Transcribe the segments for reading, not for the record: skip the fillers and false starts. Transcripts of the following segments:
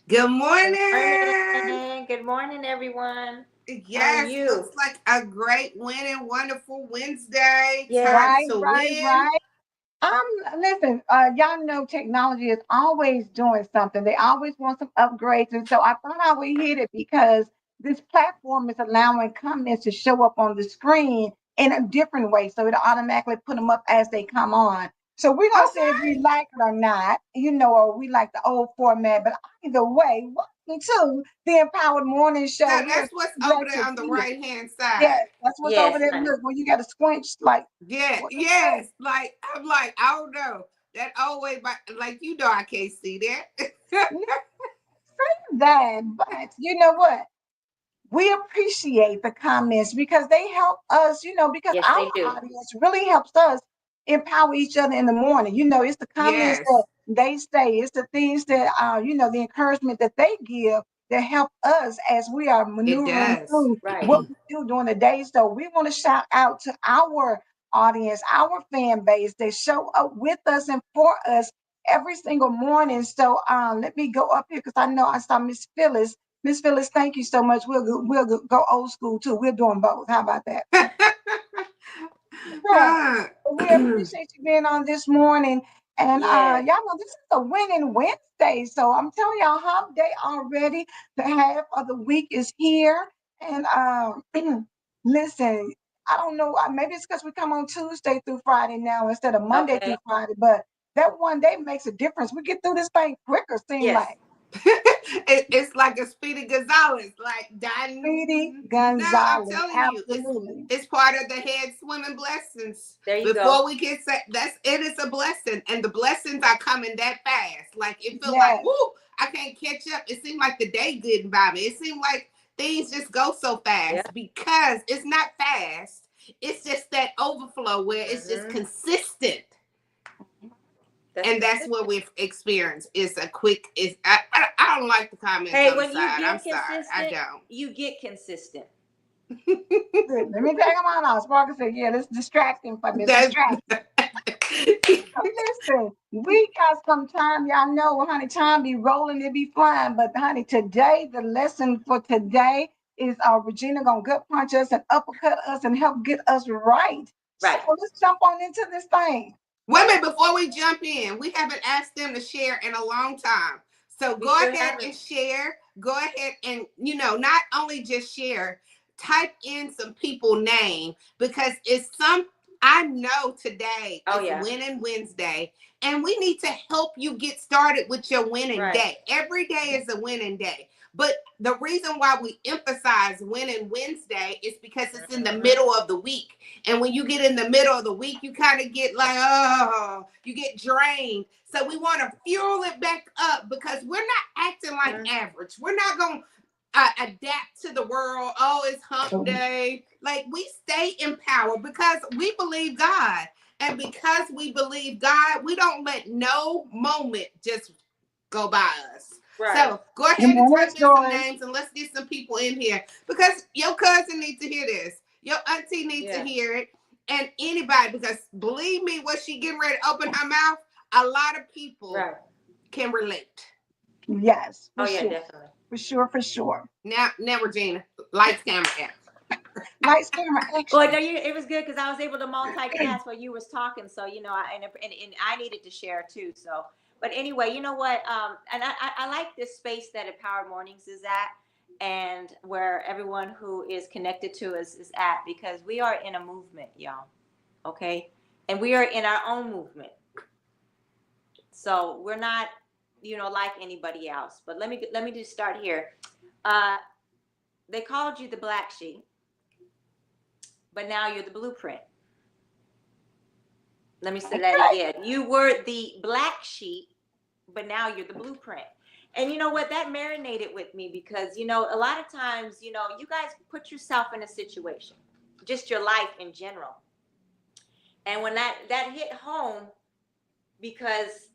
Good morning. Good morning, everyone. Yes, looks like a great winning, wonderful Wednesday. Time to win. Right. Listen, y'all know technology is always doing something. They always want some upgrades. And so I thought I would hit it because this platform is allowing comments to show up on the screen in a different way. So it automatically put them up as they come on. So we're going to say if we like it or not, or we like the old format. But either way, welcome to the Empowered Morning Show. Now, that's what's over there on the right-hand side. Yeah, that's what's over there. Look, when you got to squinch, like. Yes. Like, I'm like, I don't know. That old way, like, I can't see that. Say that, but you know what? We appreciate the comments because they help us, because our audience really helps us empower each other in the morning. It's the comments that they say, it's the things that, the encouragement that they give that help us as we are maneuvering through what we do during the day. So we want to shout out to our audience, our fan base that show up with us and for us every single morning. So let me go up here because I know I saw Miss Phyllis. Miss Phyllis, thank you so much. We'll go old school too. We're doing both. How about that? We appreciate you being on this morning. And y'all know this is a winning Wednesday. So I'm telling y'all, hump day already. The half of the week is here. And listen, I don't know. Maybe it's because we come on Tuesday through Friday now instead of Monday through Friday. But that one day makes a difference. We get through this thing quicker, seems like. It's like a Speedy Gonzalez, like Speedy Gonzalez. No, I'm telling you, it's part of the head swimming blessings. There you go. Before we get set, it is a blessing, and the blessings are coming that fast. Like it feels like, whoo, I can't catch up. It seemed like the day good by me. It seemed like things just go so fast because it's not fast. It's just that overflow where it's just consistent. And that's what we've experienced. It's a quick. I don't like the comments. Hey, on when the side. you get I'm consistent, sorry, I don't. You get consistent. Let me take him on. Sparkle said, "Yeah, let's distract him from this distraction." Listen, we got some time. Y'all know, honey, time be rolling, it be flying. But honey, today the lesson for today is Regina gonna gut punch us and uppercut us and help get us right. So let's jump on into this thing. Wait a minute, before we jump in, we haven't asked them to share in a long time. So go ahead and share. Go ahead and, not only just share, type in some people's name because I know today is Winning Wednesday and we need to help you get started with your winning day. Every day is a winning day. But the reason why we emphasize Winning Wednesday is because it's in the middle of the week. And when you get in the middle of the week, you kind of get like, you get drained. So we want to fuel it back up because we're not acting like average. We're not going to adapt to the world. Oh, it's hump day. Like we stay empowered because we believe God. And because we believe God, we don't let no moment just go by us. So go ahead and type in some names and let's get some people in here because your cousin needs to hear this. Your auntie needs to hear it. and anybody, because believe me, when she getting ready to open her mouth, a lot of people can relate. Yes, for Oh yeah, sure. definitely. For sure, for sure. Now, Regina, lights, camera, action. Lights, camera, action. Well, no, it was good because I was able to multitask while you was talking. So, you know, and I needed to share too. So, but anyway, you know what? And I like this space that Empowered Mornings is at, and where everyone who is connected to us is at, because we are in a movement, y'all. Okay, and we are in our own movement. So we're not, you know, like anybody else. But let me just start here. They called you the black sheep, but now you're the blueprint. Let me say that again. You were the black sheep, but now you're the blueprint. And you know what? That marinated with me because, you know, a lot of times, you know, you guys put yourself in a situation, just your life in general. And when that hit home, because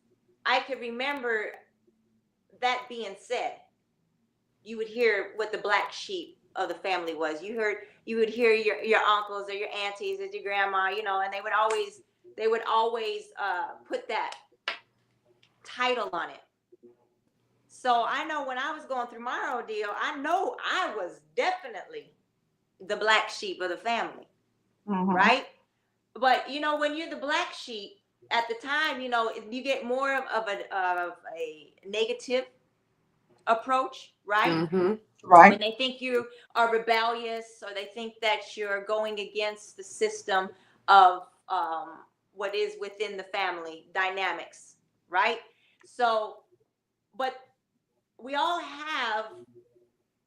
I could remember that being said, you would hear what the black sheep of the family was. You would hear your uncles or your aunties or your grandma, you know, and they would always put that title on it. So I know when I was going through my ordeal, I know I was definitely the black sheep of the family, right? But you know, when you're the black sheep at the time, you know, you get more of a negative approach, right? Mm-hmm. Right. When they think you are rebellious, or they think that you're going against the system of what is within the family dynamics, right? So, but we all have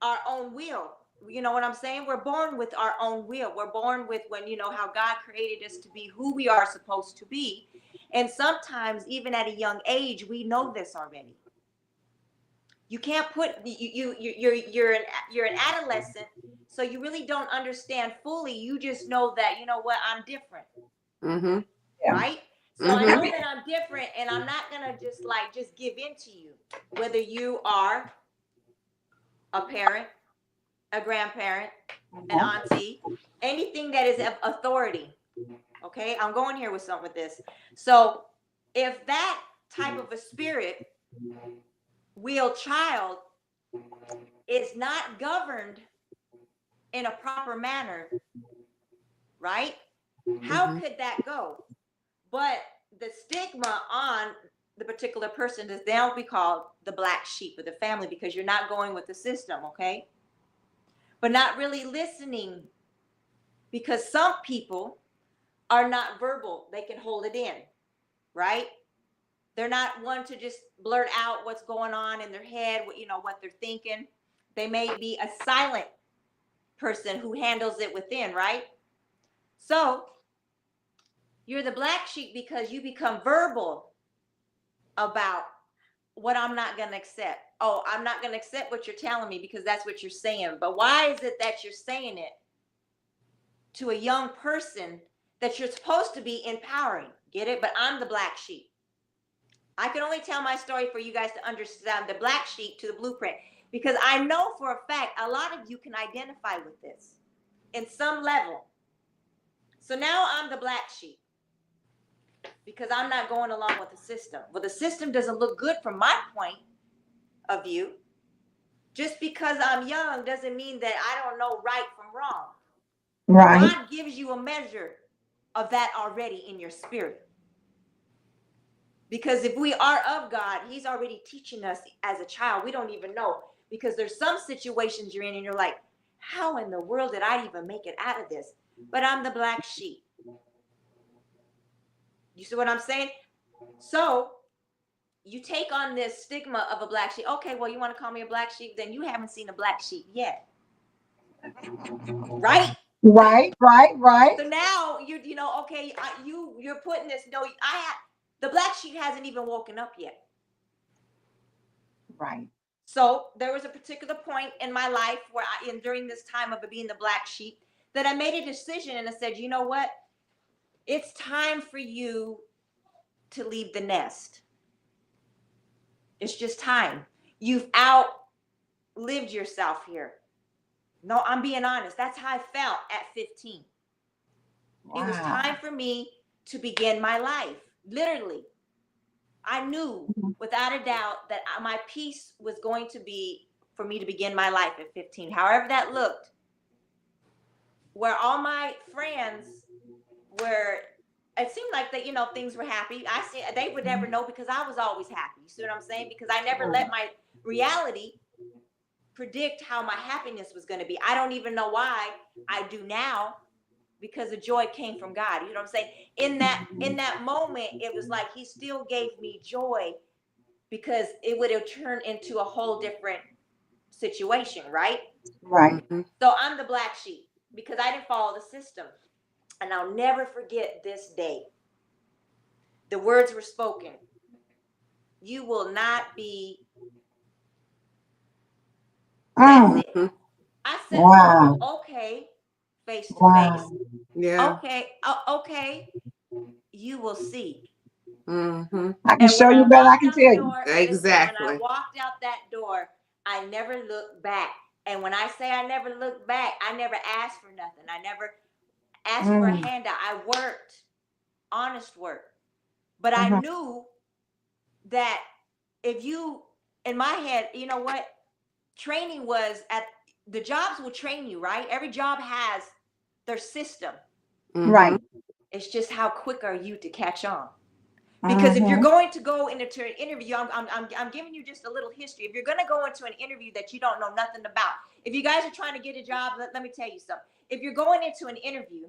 our own will. You know what I'm saying? We're born with our own will. We're born with, when, you know, how God created us to be who we are supposed to be. And sometimes, even at a young age, we know this already. You can't put you're an adolescent, so you really don't understand fully. You just know that, you know what, I'm different. Mm-hmm. Right? So I know that I'm different, and I'm not gonna just give in to you, whether you are a parent, a grandparent, an auntie, anything that is of authority. Okay, I'm going here with something with this. So if that type of a spirit will child is not governed in a proper manner, right? How could that go? But the stigma on the particular person is now be called the black sheep of the family, because you're not going with the system, okay? But not really listening, because some people are not verbal. They can hold it in, right? They're not one to just blurt out what's going on in their head, you know, what they're thinking. They may be a silent person who handles it within, right? So you're the black sheep because you become verbal about what I'm not going to accept. Oh, I'm not going to accept what you're telling me because that's what you're saying. But why is it that you're saying it to a young person that you're supposed to be empowering? Get it? But I'm the black sheep. I can only tell my story for you guys to understand the black sheep to the blueprint, because I know for a fact a lot of you can identify with this in some level. So now I'm the black sheep because I'm not going along with the system. Well, the system doesn't look good from my point of view. Just because I'm young doesn't mean that I don't know right from wrong. Right. God gives you a measure of that already in your spirit. Because if we are of God, he's already teaching us as a child. We don't even know, because there's some situations you're in and you're like, how in the world did I even make it out of this? But I'm the black sheep. You see what I'm saying? So you take on this stigma of a black sheep. Okay, well, you want to call me a black sheep? Then you haven't seen a black sheep yet. Right? Right. So now you know, okay, you're putting this. No, the black sheep hasn't even woken up yet. Right. So there was a particular point in my life where during this time of being the black sheep, that I made a decision and I said, you know what? It's time for you to leave the nest. It's just time. You've outlived yourself here. No, I'm being honest. That's how I felt at 15. It was time for me to begin my life. Literally, I knew without a doubt that my peace was going to be for me to begin my life at 15. However that looked, where all my friends were, it seemed like that, things were happy. They would never know because I was always happy. You see what I'm saying? Because I never let my reality predict how my happiness was going to be. I don't even know why. I do now, because the joy came from God. You know what I'm saying? In that moment, it was like he still gave me joy, because it would have turned into a whole different situation, right? Right. So I'm the black sheep because I didn't follow the system. And I'll never forget this day. The words were spoken. You will not be. That's it. I said, wow. okay, face to Wow. face. Yeah. Okay, you will see. I can And show when I you better. I walked can out tell the you. door, listen, when I Exactly. walked out that door, I never looked back. And when I say I never looked back, I never asked for nothing. I never asked for a handout. I worked, honest work. But I knew that if you, in my head, you know what? Training was the jobs will train you, right? Every job has their system. Right. It's just how quick are you to catch on? Because if you're going to go into an interview, I'm giving you just a little history. If you're going to go into an interview that you don't know nothing about, if you guys are trying to get a job, let me tell you something. If you're going into an interview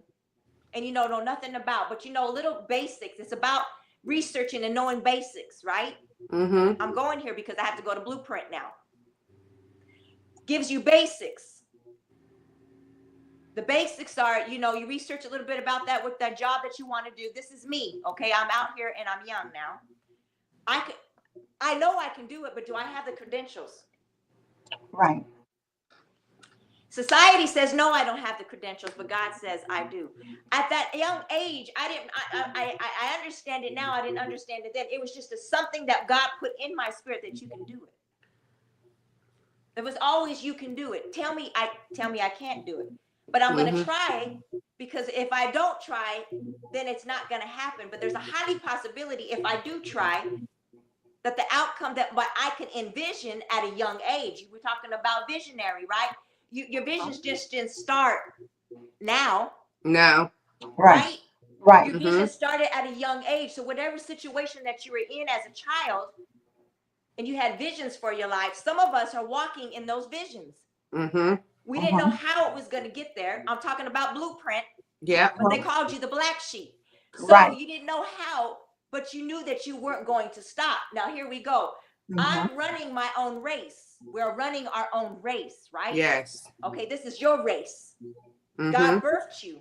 and you know nothing about, but you know little basics, it's about researching and knowing basics, right? I'm going here because I have to go to Blueprint now. Gives you basics. The basics are, you research a little bit about that with that job that you want to do. This is me, okay? I'm out here and I'm young now. I know I can do it, but do I have the credentials? Right. Society says no, I don't have the credentials, but God says I do. At that young age, I understand it now. I didn't understand it then. It was just something that God put in my spirit that you can do it. There was always you can do it. Tell me I can't do it, but I'm going to try, because if I don't try, then it's not going to happen. But there's a highly possibility if I do try, that the outcome that what I can envision at a young age. We're talking about visionary, right? Your visions just didn't start now. No. Right? Right. Your vision started at a young age. So whatever situation that you were in as a child, and you had visions for your life, some of us are walking in those visions. We didn't know how it was going to get there. I'm talking about Blueprint. Yeah. But they called you the black sheep. So you didn't know how, but you knew that you weren't going to stop. Now here we go. I'm running my own race. We're running our own race, right? Yes. Okay, this is your race. God birthed you.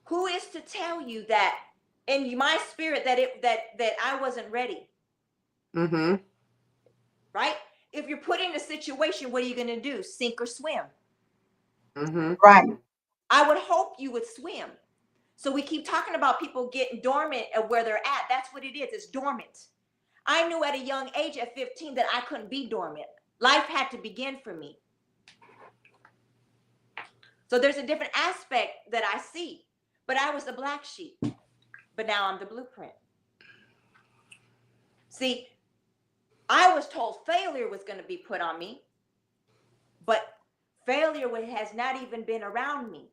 Who is to tell you that in my spirit that I wasn't ready? Right? If you're put in a situation, what are you going to do? Sink or swim? Right. I would hope you would swim. So we keep talking about people getting dormant at where they're at. That's what it is. It's dormant. I knew at a young age, at 15, that I couldn't be dormant. Life had to begin for me. So there's a different aspect that I see. But I was the black sheep. But now I'm the blueprint. See, I was told failure was going to be put on me. But failure has not even been around me.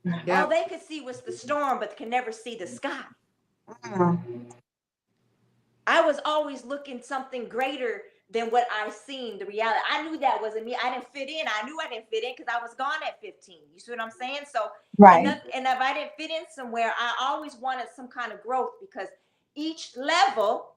Yep. All they could see was the storm, but can never see the sky. I was always looking something greater than what I seen, the reality. I knew that wasn't me. I didn't fit in. I knew I didn't fit in because I was gone at 15. You see what I'm saying? So, and if I didn't fit in somewhere, I always wanted some kind of growth, because each level,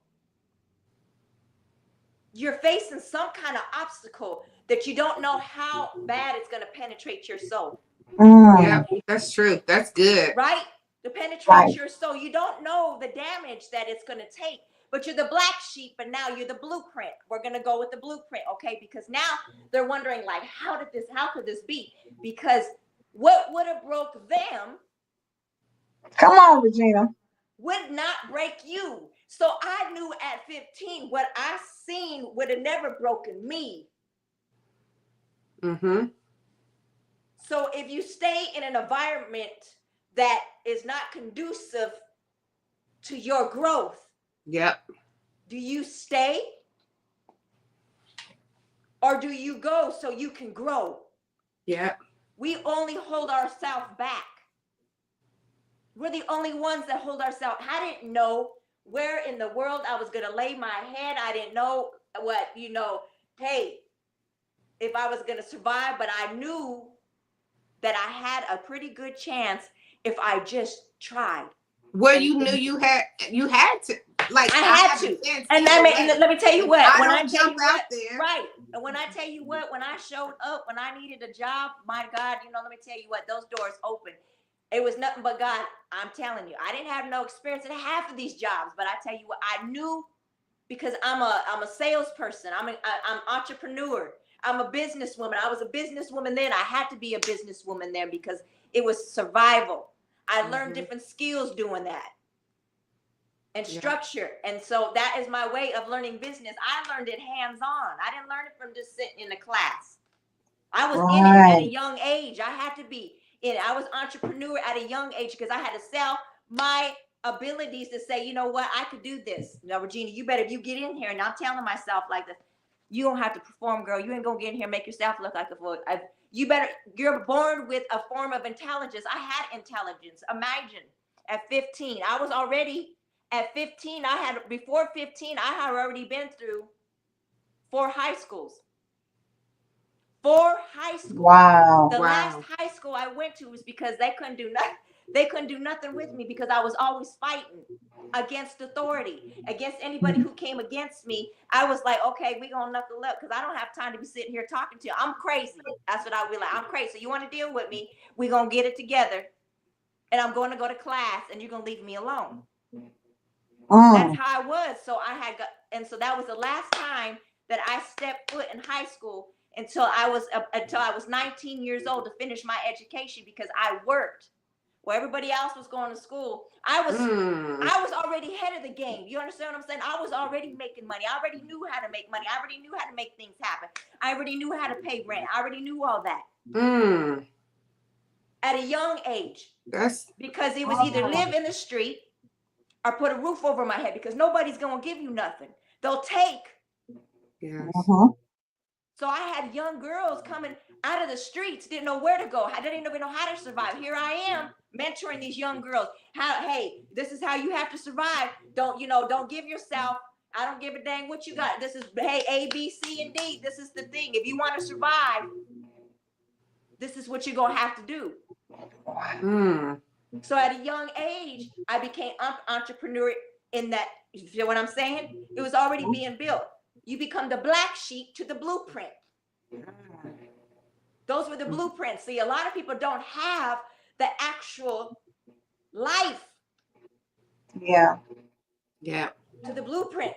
you're facing some kind of obstacle that you don't know how bad it's going to penetrate your soul. Yeah, that's true. That's good. Right? To penetrate your soul. You don't know the damage that it's going to take. But you're the black sheep, and now you're the blueprint. We're going to go with the blueprint, okay? Because now they're wondering, like, how could this be? Because what would have broke them, come on, Regina, would not break you. So I knew at 15 what I seen would have never broken me. So So if you stay in an environment that is not conducive to your growth, Yep. do you stay or do you go so you can grow? Yep. We only hold ourselves back. We're the only ones that hold ourselves. I didn't know where in the world I was going to lay my head. I didn't know what, hey, if I was going to survive, but I knew that I had a pretty good chance if I just tried. Well, you knew you had to. Like, I had to. And let me tell you what. When I tell you what, right. And when I tell you what, when I showed up, when I needed a job, my God, let me tell you what, those doors opened. It was nothing but God. I'm telling you, I didn't have no experience in half of these jobs, but I tell you what, I knew, because I'm a salesperson. I'm entrepreneur. I'm a businesswoman. I was a businesswoman then. I had to be a businesswoman then because it was survival. I learned different skills doing that and structure. And so that is my way of learning business. I learned it hands-on. I didn't learn it from just sitting in a class. I was in it at a young age. I had to be in it. I was entrepreneur at a young age because I had to sell my abilities to say, you know what, I could do this. Regina, you better, if you get in here, and I'm telling myself like this, you don't have to perform, girl. You ain't gonna get in here and make yourself look like a fool. You're born with a form of intelligence. I had intelligence. Imagine at 15, I was already at 15. Before 15, I had already been through 4 high schools. 4 high schools. Wow. The last high school I went to was because they couldn't do nothing. They couldn't do nothing with me because I was always fighting against authority, against anybody who came against me. I was like, okay, we're going to knuckle up because I don't have time to be sitting here talking to you. I'm crazy. That's what I realized. I'm crazy. So you want to deal with me? We're going to get it together. And I'm going to go to class and you're going to leave me alone. That's how I was. So so that was the last time that I stepped foot in high school until I was 19 years old to finish my education because I worked. Where everybody else was going to school, I was already ahead of the game. You understand what I'm saying? I was already making money. I already knew how to make money. I already knew how to make things happen. I already knew how to pay rent. I already knew all that. At a young age. Because it was either live in the street or put a roof over my head because nobody's going to give you nothing. They'll take. Yes. So I had young girls coming out of the streets, didn't know where to go. I didn't even know how to survive. Here I am mentoring these young girls. Hey, this is how you have to survive. Don't give yourself. I don't give a dang what you got. This is, hey, A, B, C, and D. This is the thing. If you want to survive, this is what you're going to have to do. So at a young age, I became entrepreneur in that. You know what I'm saying? It was already being built. You become the black sheep to the blueprint. Those were the blueprints. See, a lot of people don't have the actual life. Yeah. To the blueprint.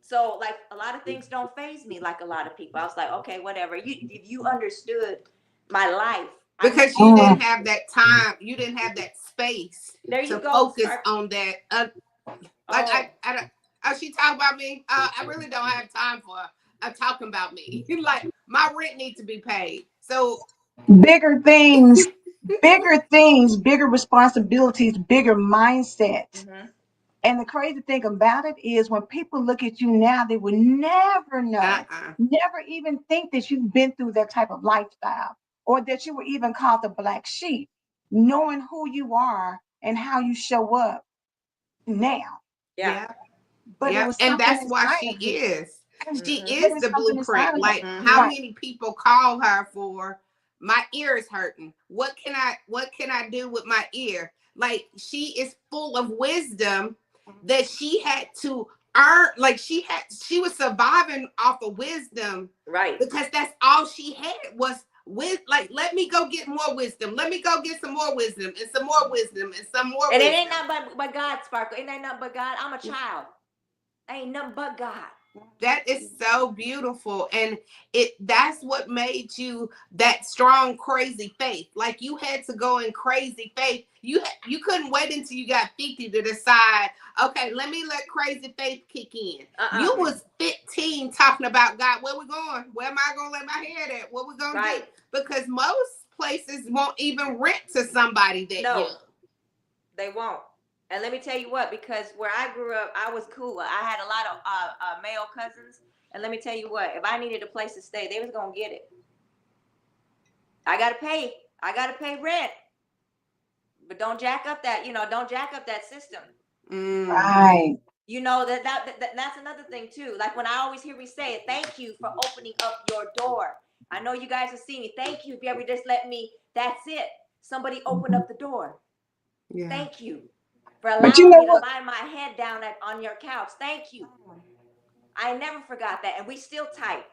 So, like, a lot of things don't faze me like a lot of people. I was like, okay, whatever. If you understood my life. Because you didn't have that time. You didn't have that space to focus on that. She talking about me. I really don't have time for talking about me. Like, my rent needs to be paid. So bigger things, bigger responsibilities, bigger mindset. And the crazy thing about it is when people look at you now, they would never know, never even think that you've been through that type of lifestyle or that you were even called the black sheep, knowing who you are and how you show up now. But and that's why she is. She is the blueprint. Like, how many people call her for, my ear is hurting. What can I do with my ear? Like, she is full of wisdom that she had to earn. Like, she was surviving off of wisdom. Right. Because that's all she had was like, let me go get more wisdom. Let me go get some more wisdom and some more wisdom and some more wisdom. And it ain't nothing but God, Sparkle. It ain't nothing but God. I'm a child. Ain't nothing but God. That is so beautiful. And that's what made you that strong, crazy faith. Like, you had to go in crazy faith. You couldn't wait until you got 50 to decide, okay, let me let crazy faith kick in. You was 15 talking about, God, where we going? Where am I going to lay my head at? What we going to do? Because most places won't even rent to somebody that young. They won't. And let me tell you what, because where I grew up, I was cool. I had a lot of male cousins. And let me tell you what, if I needed a place to stay, they was going to get it. I got to pay rent. But don't jack up that, don't jack up that system. Right. That's another thing too. Like when I always hear me say, thank you for opening up your door. I know you guys are seeing me. Thank you if you ever just let me, that's it. Somebody opened up the door. Yeah. Thank you for allowing me to lie my head down on your couch. Thank you. I never forgot that. And we still tight.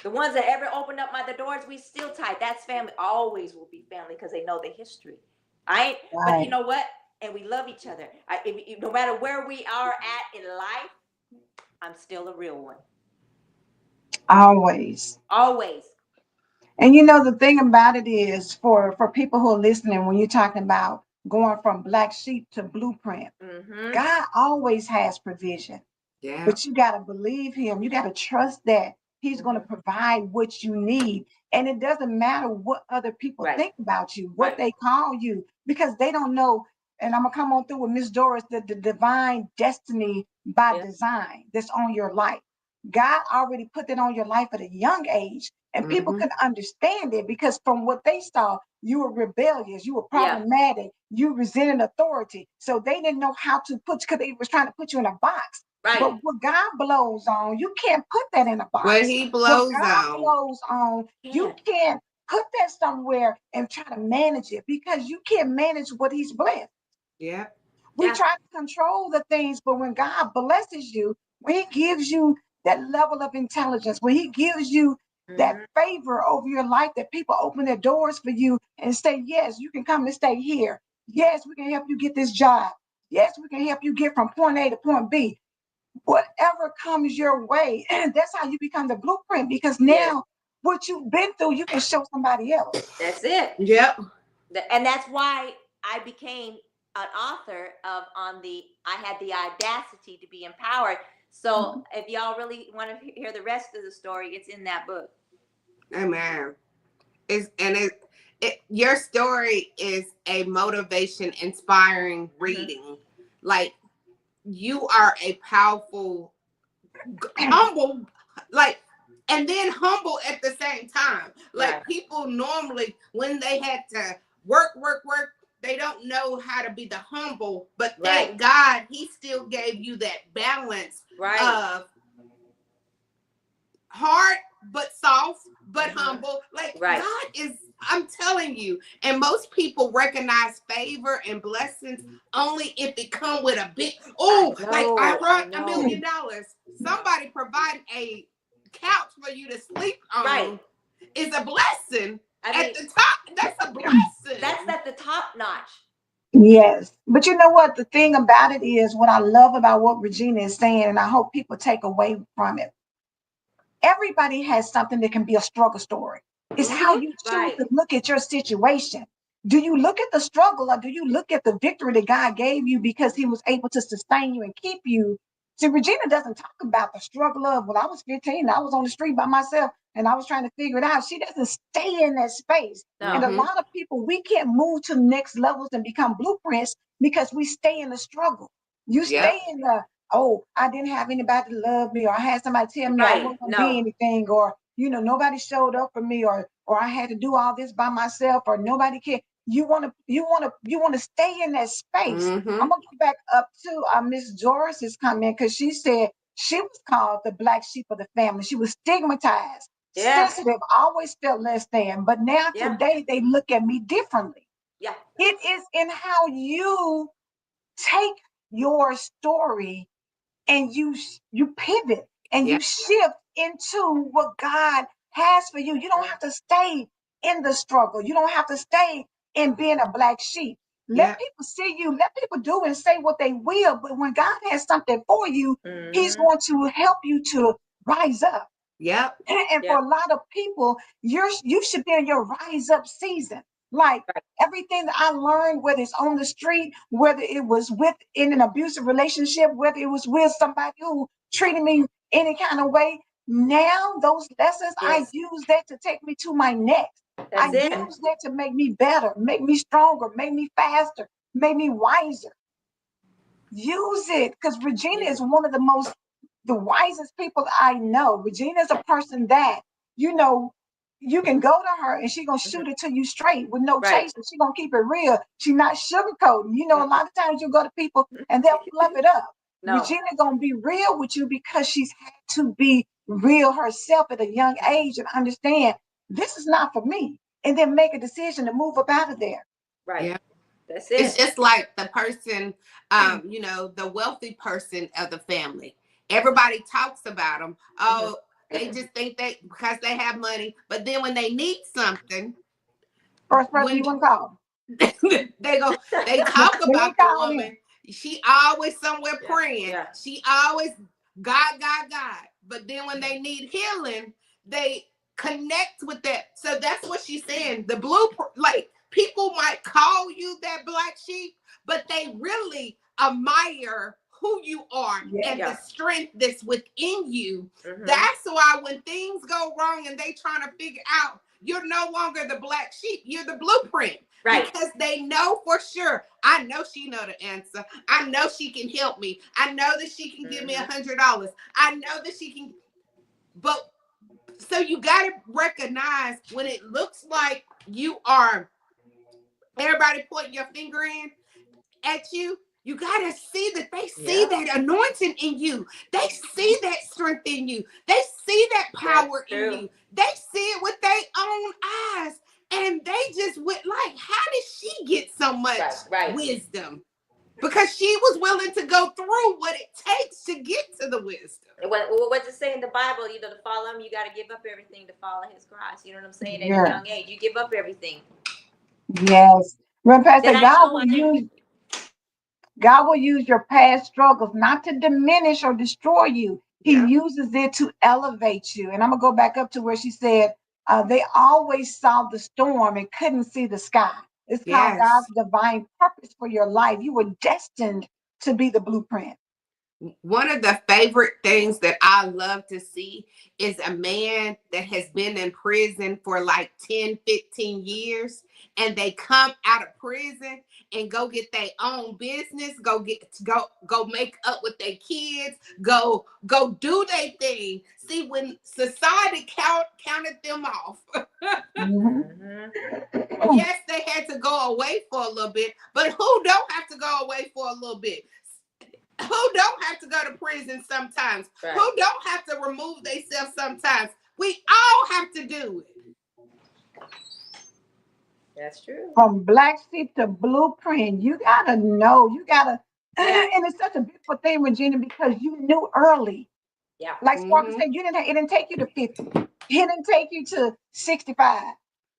The ones that ever opened up the doors, we still tight. That's family. Always will be family because they know the history. Right. But you know what? And we love each other. No matter where we are at in life, I'm still a real one. Always. And the thing about it is for people who are listening, when you're talking about going from black sheep to blueprint, God always has provision. Yeah. But you got to believe him. You got to trust that he's going to provide what you need. And it doesn't matter what other people think about you, what they call you, because they don't know. And I'm going to come on through with Miss Doris, the divine destiny by design that's on your life. God already put that on your life at a young age. And people couldn't understand it because from what they saw, you were rebellious, you were problematic, you resented authority. So they didn't know how to because they was trying to put you in a box. Right. But what God blows on, you can't put that in a box. What he blows on, you can't put that somewhere and try to manage it because you can't manage what he's blessed. Yeah. We try to control the things, but when God blesses you, when he gives you that level of intelligence, when he gives you that favor over your life, that people open their doors for you and say, yes, you can come and stay here. Yes, we can help you get this job. Yes, we can help you get from point A to point B. Whatever comes your way, that's how you become the blueprint because now what you've been through, you can show somebody else. That's it. Yep. And that's why I became an author I had the audacity to be empowered. So if y'all really want to hear the rest of the story, it's in that book. Amen. Your story is a motivation, inspiring reading. Like you are a powerful, humble, and then humble at the same time. Like people normally, when they had to work, they don't know how to be the humble, but thank God he still gave you that balance of hard but soft but humble. Like God is, I'm telling you, and most people recognize favor and blessings only if it come with a big I brought $1 million. Somebody provide a couch for you to sleep on is a blessing. At the top, that's a blessing. That's at the top notch. Yes. But you know what? The thing about it is what I love about what Regina is saying, and I hope people take away from it. Everybody has something that can be a struggle story. It's how you choose to look at your situation. Do you look at the struggle or do you look at the victory that God gave you because he was able to sustain you and keep you? See, Regina doesn't talk about the struggle of, well, I was 15, I was on the street by myself and I was trying to figure it out. She doesn't stay in that space. And a lot of people, we can't move to the next levels and become blueprints because we stay in the struggle. You stay in the, I didn't have anybody to love me, or I had somebody tell me I wasn't going to be anything, or, nobody showed up for me, or I had to do all this by myself, or nobody cared. You want to stay in that space. I'm going to go back up to Miss Doris's comment because she said she was called the black sheep of the family. She was stigmatized, sensitive, always felt less than. But now today they look at me differently. Yeah, it is in how you take your story and you pivot and you shift into what God has for you. You don't have to stay in the struggle. You don't have to stay in being a black sheep. Let people see you. Let people do and say what they will. But when God has something for you, he's going to help you to rise up. Yep. And for a lot of people, you should be in your rise up season. Like everything that I learned, whether it's on the street, whether it was in an abusive relationship, whether it was with somebody who treated me any kind of way, Now those lessons, I Yes. use that to take me to my next. I That's it. use that to make me better, make me stronger, make me faster, make me wiser. Use it, because Regina Use is it. one of the wisest people I know. Regina is a person that, you know, you can go to her and she's gonna shoot it to you straight with no Right. chaser. She's gonna keep it real. She's not sugarcoating. You know, a Mm. lot of times you go to people and they'll fluff it up. No. Regina gonna be real with you because she's had to be real herself at a young age and understand this is not for me. And then make a decision to move up out of there. Right. Yeah. That's It's it. just like the person, the wealthy person of the family. Everybody talks about them. Oh, they just think they because they have money, but then when they need something, First person you when want to call. they talk Let me about the call him. woman. She always somewhere Yeah, praying. yeah. She always God. But then when they need healing, they connect with that. So that's what she's saying. The blueprint, like people might call you that black sheep, but they really admire who you are Yeah. and Yeah. the strength that's within you. Mhm. That's why when things go wrong and they trying to figure out, you're no longer the black sheep, you're the blueprint. Right. Because they know for sure. I know she know the answer. I know she can help me. I know that she can give me $100. I know that she can. But so you got to recognize when it looks like you are everybody pointing your finger in at you. You got to see that they see that anointing in you. They see that strength in you. They see that power in you. They see it with their own eyes. And they just went like, how did she get so much wisdom? Because she was willing to go through what it takes to get to the wisdom. What's it say in the Bible? You know, to follow him, you got to give up everything to follow his Christ. You know what I'm saying? At a young age, you give up everything. Yes. Remember, Then God will use your past struggles not to diminish or destroy you. He uses it to elevate you. And I'm going to go back up to where she said, they always saw the storm and couldn't see the sky. It's called God's divine purpose for your life. You were destined to be the blueprint. One of the favorite things that I love to see is a man that has been in prison for like 10, 15 years, and they come out of prison and go get their own business, go make up with their kids, go do their thing. See, when society counted them off, yes, they had to go away for a little bit, but who don't have to go away for a little bit? Who don't have to go to prison sometimes? Right. Who don't have to remove themselves sometimes? We all have to do it. That's true. From black sheep to blueprint, you gotta know. You gotta, and it's such a beautiful thing, Regina, because you knew early. Yeah. Like Sparkle said, it didn't take you to 50. It didn't take you to 65.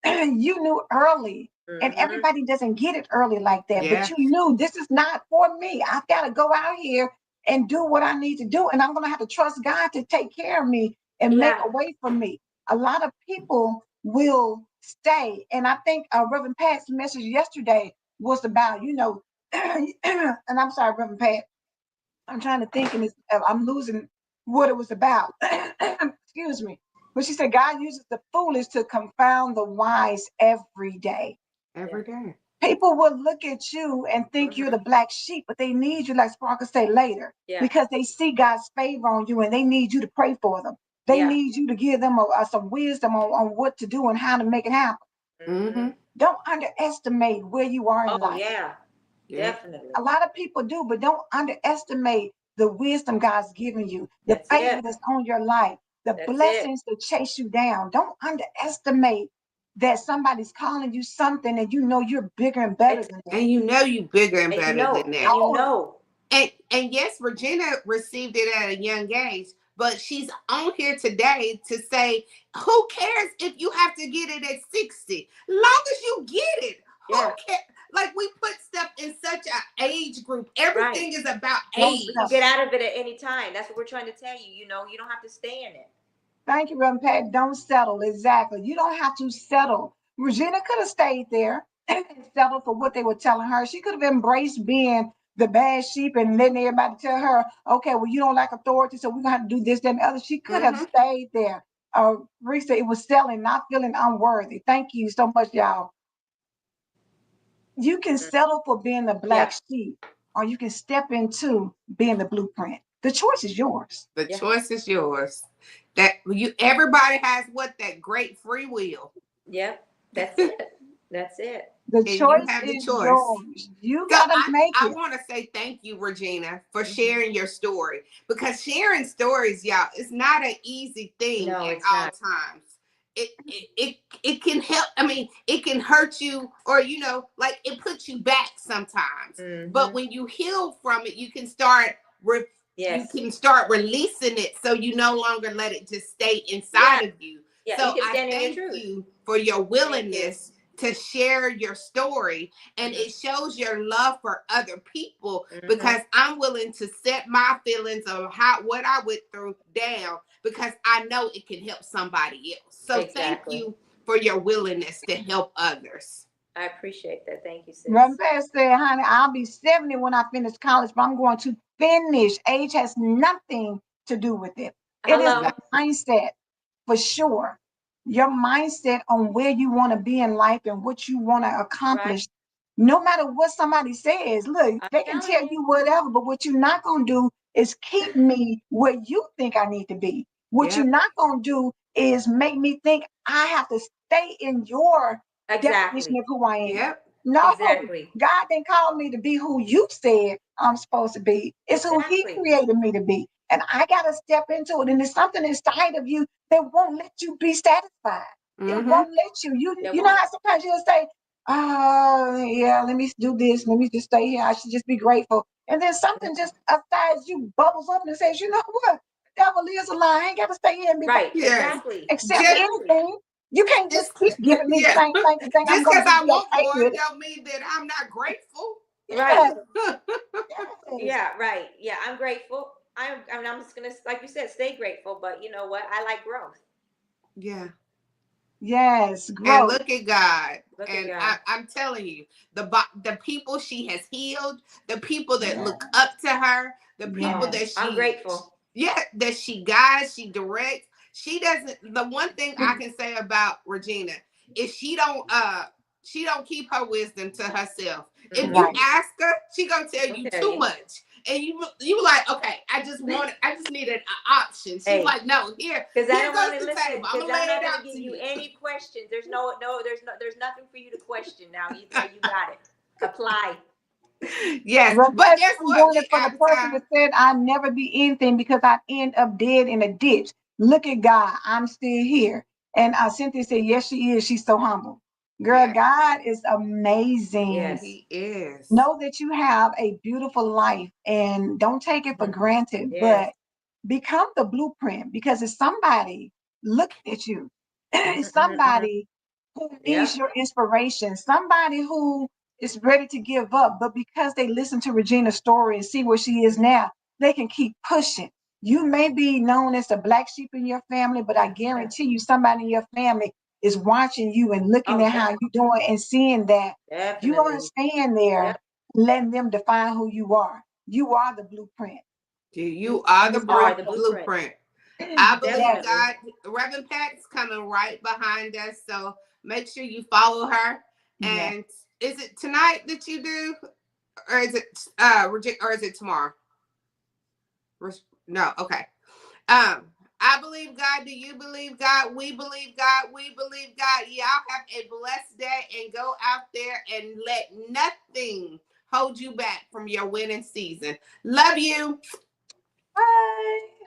You knew early. And everybody doesn't get it early like that. But you knew this is not for me. I've got to go out here and do what I need to do. And I'm going to have to trust God to take care of me and make a way for me. A lot of people will stay. And I think Reverend Pat's message yesterday was about, and I'm sorry, Reverend Pat, I'm trying to think, and I'm losing what it was about. Excuse me. But she said, God uses the foolish to confound the wise every day. Every day. People will look at you and think you're the black sheep, but they need you, like Sparkle said later, because they see God's favor on you and they need you to pray for them. They need you to give them some wisdom on what to do and how to make it happen. Don't underestimate where you are in life. Definitely. A lot of people do, but don't underestimate the wisdom God's given you, the favor that's on your life, the blessings that chase you down. Don't underestimate that somebody's calling you something and you know you're bigger and better than that. And you know you bigger and better than that. And you know. And yes, Regina received it at a young age, but she's on here today to say, who cares if you have to get it at 60? Long as you get it. Who cares? Like, we put stuff in such an age group. Everything is about age. You get out of it at any time. That's what we're trying to tell you. You know, you don't have to stay in it. Thank you, Reverend Pat. Don't settle. Exactly. You don't have to settle. Regina could have stayed there and settled for what they were telling her. She could have embraced being the bad sheep and letting everybody tell her, okay, well, you don't like authority, so we're gonna have to do this, that, and the other. She could have stayed there. Risa, it was selling, not feeling unworthy. Thank you so much, y'all. You can settle for being the black sheep, or you can step into being the blueprint. The choice is yours. The choice is yours. That you everybody has that great free will. Yep. That's it. That's it. The And you choice have the is choice. yours. You So gotta make I it. want to say thank you, Regina, for sharing your story, because sharing stories, y'all, is not an easy thing No, at it's all not. times. It can help. I mean, it can hurt you, or like it puts you back sometimes. But when you heal from it, you can start releasing it, so you no longer let it just stay inside of you. Yeah, So you can I stand in your thank truth. you for your willingness to share your story, and it shows your love for other people, because I'm willing to set my feelings of what I went through down, because I know it can help somebody else. So thank you for your willingness to help others. I appreciate that. Thank you, sis. Run past said, honey, I'll be 70 when I finish college, but I'm going to finish. Age has nothing to do with it. It is Hello. a mindset for sure. Your mindset on where you want to be in life and what you want to accomplish. No matter what somebody says, look, they can tell you whatever, but what you're not going to do is keep me where you think I need to be. What you're not going to do is make me think I have to stay in your definition of who I am. No, God didn't call me to be who you said I'm supposed to be. It's who He created me to be. And I got to step into it. And there's something inside of you that won't let you be satisfied. It won't let you. You know how sometimes you'll say, oh, yeah, let me do this. Let me just stay here. I should just be grateful. And then something just outside you bubbles up and says, you know what? The devil is a lie. I ain't got to stay here and be accept anything. You can't just keep giving me the same thing and think I'm Just going to because I be want okay more with it. don't mean that I'm not grateful. Right. Yes. Yeah, right. Yeah, I'm grateful. I'm just gonna, like you said, stay grateful. But you know what? I like growth. Yeah. Yes, And growth. look at God. Look And at God. I'm telling you, the people she has healed, the people that look up to her, the people that I'm grateful. that she guides, she directs. She doesn't. The one thing I can say about Regina is she don't keep her wisdom to herself. If you ask her, she gonna tell you too much. And you like, okay, I just needed an option. She's like, no, here I don't goes want to the listen. table. I'm Because gonna lay I'm not it gonna out give to you you. any questions. There's nothing for you to question now. You got it. Apply. Yes, but Request guess I'm what? doing We it for the out of person time. that said I'd never be anything because I end up dead in a ditch. Look at God. I'm still here. And Cynthia said, yes, she is. She's so humble. Girl, Yes. God is amazing. Yes. He is. Know that you have a beautiful life and don't take it for granted, but become the blueprint, because it's somebody looking at you. It's somebody who needs your inspiration, somebody who is ready to give up, but because they listen to Regina's story and see where she is now, they can keep pushing. You may be known as the black sheep in your family, but I guarantee you somebody in your family is watching you and looking at how you're doing and seeing that you aren't staying there, letting them define who you are. You are the blueprint. You are the blueprint. I believe Yes. God. Reverend Pat's coming right behind us, so make sure you follow her. And is it tonight that you do, or is it or is it tomorrow? No, okay. I believe God. Do you believe God? We believe God. We believe God. Y'all have a blessed day and go out there and let nothing hold you back from your winning season. Love you. Bye.